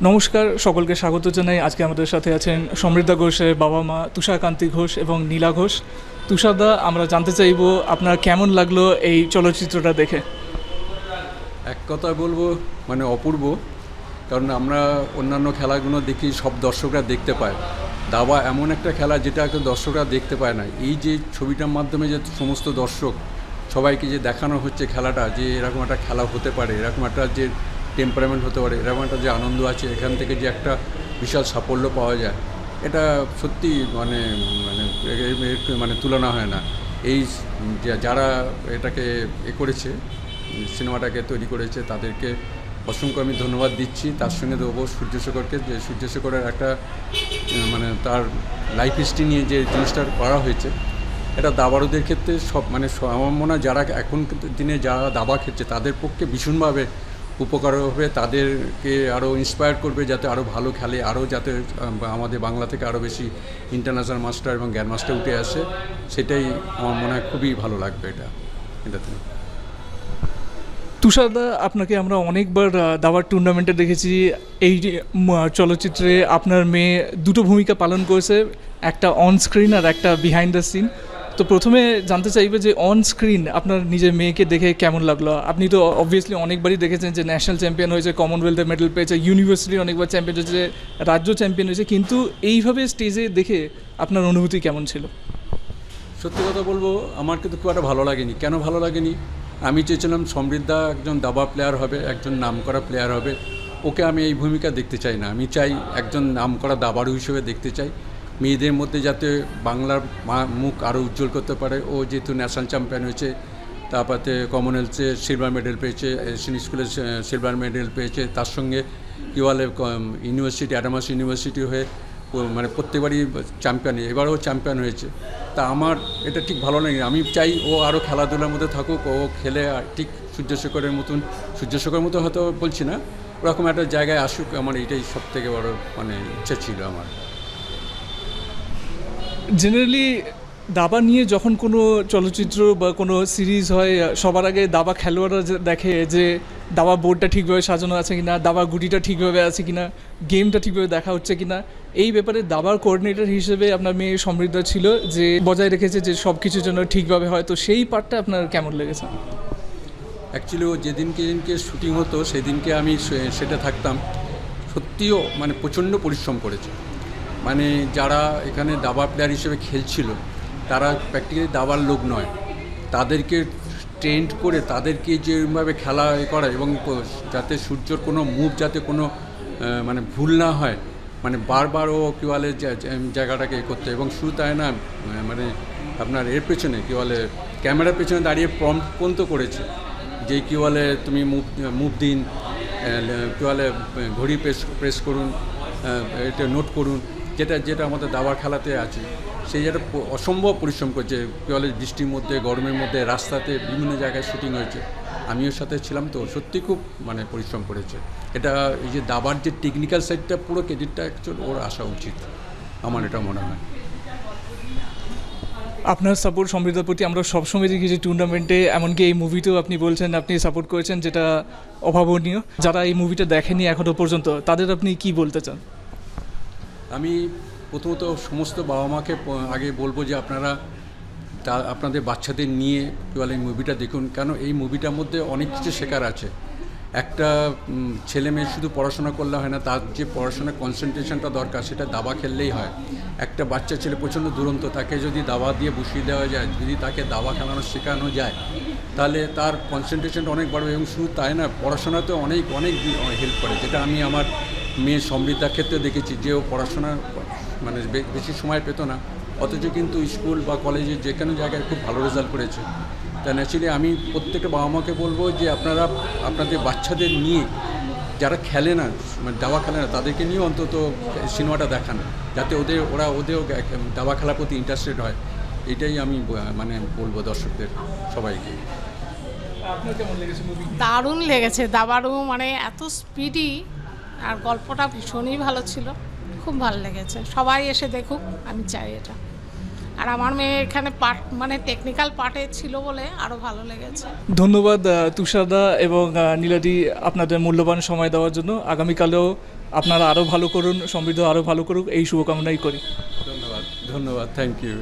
নমস্কার, সকলকে স্বাগত জানাই। আজকে আমাদের সাথে আছেন সমৃদ্ধা ঘোষের বাবা মা তুষারকান্তি ঘোষ এবং নীলা ঘোষ। তুষারদা, আমরা জানতে চাইব আপনার কেমন লাগলো এই চলচ্চিত্রটা দেখে। এক কথা বলবো, মানে অপূর্ব। কারণ আমরা অন্যান্য খেলাগুলো দেখি, সব দর্শকরা দেখতে পায়। দাবা এমন একটা খেলা যেটা দর্শকরা দেখতে পায় না। এই যে ছবিটার মাধ্যমে যে সমস্ত দর্শক সবাইকে যে দেখানো হচ্ছে খেলাটা, যে এরকম একটা খেলা হতে পারে, এরকম একটা যে টেম্পারামেন্ট হতে পারে, এরকম একটা যে আনন্দ আছে, এখান থেকে যে একটা বিশাল সাফল্য পাওয়া যায়, এটা সত্যি মানে মানে মানে তুলনা হয় না। এই যারা এটাকে করেছে, সিনেমাটাকে তৈরি করেছে, তাদেরকে অসংখ্য আমি ধন্যবাদ দিচ্ছি। তার সঙ্গে দেবো সূর্যশেখরকে, যে সূর্যশেখরের একটা মানে তার লাইফ হিস্ট্রি নিয়ে যে জিনিসটা করা হয়েছে, এটা দাবাড়ুদের ক্ষেত্রে মানে আমার মনে হয় যারা এখন দিনে যারা দাবা খেলছে তাদের পক্ষে ভীষণভাবে উপকার হবে। তাদেরকে আরও ইন্সপায়ার করবে যাতে আরও ভালো খেলে, আরও যাতে আমাদের বাংলা থেকে আরও বেশি ইন্টারন্যাশনাল মাস্টার এবং গ্র্যান্ড মাস্টার উঠে আসে। সেটাই আমার মনে হয় খুবই ভালো লাগবে এটাতে। তুষারদা, আপনাকে আমরা অনেকবার দাবার টুর্নামেন্টে দেখেছি। এই চলচ্চিত্রে আপনার মেয়ে দুটো ভূমিকা পালন করেছে, একটা অন স্ক্রিন আর একটা বিহাইন্ড দ্য সিন। তো প্রথমে জানতে চাইবে যে অন স্ক্রিন আপনার নিজের মেয়েকে দেখে কেমন লাগলো? আপনি তো অবভিয়াসলি অনেকবারই দেখেছেন যে ন্যাশনাল চ্যাম্পিয়ন হয়েছে, কমনওয়েলথের মেডেল পেয়েছে, ইউনিভার্সিটি অনেকবার চ্যাম্পিয়ন হয়েছে, রাজ্য চ্যাম্পিয়ন হয়েছে, কিন্তু এইভাবে স্টেজে দেখে আপনার অনুভূতি কেমন ছিল? সত্যি কথা বলবো, আমার কিন্তু খুব একটা ভালো লাগেনি। কেন ভালো লাগেনি? আমি চেয়েছিলাম সমৃদ্ধা একজন দাবা প্লেয়ার হবে, একজন নামকরা প্লেয়ার হবে। ওকে আমি এই ভূমিকা দেখতে চাই না। আমি চাই একজন নামকরা দাবাড়ু হিসেবে দেখতে চাই। মেয়েদের মধ্যে যাতে বাংলার মুখ আরও উজ্জ্বল করতে পারে। ও যেহেতু ন্যাশনাল চ্যাম্পিয়ন হয়েছে, তারপরে কমনওয়েলথে সিলভার মেডেল পেয়েছে, এশিয়ান স্কুলে সিলভার মেডেল পেয়েছে, তার সঙ্গে কী বলে ইউনিভার্সিটি, অ্যাডামাস ইউনিভার্সিটি হয়ে মানে প্রত্যেকবারই চ্যাম্পিয়ন, এবারও চ্যাম্পিয়ন হয়েছে। তা আমার এটা ঠিক ভালো লাগে। আমি চাই ও আরও খেলাধুলার মধ্যে থাকুক, ও খেলে ঠিক সূর্যশেখরের মতো হয়তো বলছি না, ওরকম একটা জায়গায় আসুক। আমার এইটাই সবথেকে বড় মানে ইচ্ছা ছিল আমার। জেনারেলি দাবা নিয়ে যখন কোনো চলচ্চিত্র বা কোনো সিরিজ হয়, সবার আগে দাবা খেলোয়াড়রা দেখে যে দাবা বোর্ডটা ঠিকভাবে সাজানো আছে কিনা, দাবা গুটিটা ঠিকভাবে আছে কিনা, গেমটা ঠিকভাবে দেখা হচ্ছে কিনা। এই ব্যাপারে দাবার কোঅর্ডিনেটর হিসেবে আপনার মেয়ে সমৃদ্ধা ছিল, যে বজায় রেখেছে যে সব কিছুর জন্য ঠিকভাবে হয়। তো সেই পার্টটা আপনার কেমন লেগেছে? অ্যাকচুয়ালি ও যেদিনকে শুটিং হতো সেদিনকে আমি সেটা থাকতাম। সত্যিও মানে প্রচণ্ড পরিশ্রম করেছে। মানে যারা এখানে দাবা প্লেয়ার হিসেবে খেলছিল তারা প্র্যাকটিক্যালি দাবার লোক নয়। তাদেরকে ট্রেন্ড করে তাদেরকে যেভাবে খেলা করা, এবং যাতে সূর্যর কোনো মুভ যাতে কোনো মানে ভুল না হয়, মানে বারবার ও কী বলে জায়গাটাকে করতে। এবং শুধু তাই না, মানে আপনার এর পেছনে কী বলে ক্যামেরার পেছনে দাঁড়িয়ে প্রম্পট পর্যন্ত করেছে, যে কী বলে তুমি মুভ দিন, কী বলে ঘড়ি প্রেস করুন, এটা নোট করুন, যেটা আমাদের দাবার খেলাতে আছে। সেই যেটা অসম্ভব পরিশ্রম করছে। কী বলে বৃষ্টির মধ্যে, গরমের মধ্যে, রাস্তাতে বিভিন্ন জায়গায় শুটিং হয়েছে। আমিও সাথে ছিলাম, তো সত্যি খুব মানে পরিশ্রম করেছে। এটা এই যে দাবার যে টেকনিক্যাল সাইডটা, পুরো ক্রেডিটটা অ্যাকচুয়ালি ওর আসা উচিত, আমার এটা মনে হয়। আপনার সাপোর্ট সমৃদ্ধার প্রতি আমরা সবসময় দেখেছি টুর্নামেন্টে, এমনকি এই মুভিতেও আপনি বলছেন আপনি সাপোর্ট করেছেন, যেটা অভাবনীয়। যারা এই মুভিটা দেখেনি এখনও পর্যন্ত, তাদের আপনি কি বলতে চান? আমি প্রথমত সমস্ত বাবা মাকে আগে বলবো যে আপনারা আপনাদের বাচ্চাদের নিয়ে কী বলে এই মুভিটা দেখুন। কেন এই মুভিটার মধ্যে অনেক কিছু শেখার আছে। একটা ছেলে মেয়ে শুধু পড়াশোনা করলে হয় না, তার যে পড়াশোনার কনসেন্ট্রেশনটা দরকার সেটা দাবা খেললেই হয়। একটা বাচ্চা ছেলে প্রচণ্ড দুরন্ত, তাকে যদি দাবা দিয়ে বসিয়ে দেওয়া যায়, যদি তাকে দাবা খেলানো শেখানো যায়, তাহলে তার কনসেন্ট্রেশনটা অনেক বাড়বে। এবং শুধু তাই না, পড়াশোনাতে অনেক অনেক হেল্প করে, যেটা আমি আমার মেয়ে সমৃদ্ধার ক্ষেত্রে দেখেছি, যে ও পড়াশোনা মানে বেশি সময় পেত না, অথচ কিন্তু স্কুল বা কলেজে যে কোনো জায়গায় খুব ভালো রেজাল্ট করেছে। তা ন্যাচুরালি আমি প্রত্যেকটা বাবা মাকে বলবো যে আপনারা আপনাদের বাচ্চাদের নিয়ে, যারা খেলে না মানে দাবা খেলে না, তাদেরকে নিয়ে অন্তত সিনেমাটা দেখান, যাতে ওদেরও দাবা খেলার প্রতি ইন্টারেস্টেড হয়। এটাই আমি মানে বলবো দর্শকদের সবাইকে। দারুণ লেগেছে। দাবারও মানে এত স্পিডি, আর গল্পটা ভীষণই ভালো ছিল, খুব ভালো লেগেছে। সবাই এসে দেখুক, আমি চাই এটা। আর আমার মেয়ে এখানে পার্ট মানে টেকনিক্যাল পার্টে ছিল বলে আরও ভালো লেগেছে। ধন্যবাদ তুষারদা এবং নীলাদি আপনাদের মূল্যবান সময় দেওয়ার জন্য। আগামীকালেও আপনারা আরও ভালো করুন, সমৃদ্ধ আরও ভালো করুক, এই শুভকামনাই করি। ধন্যবাদ, ধন্যবাদ, থ্যাংক ইউ।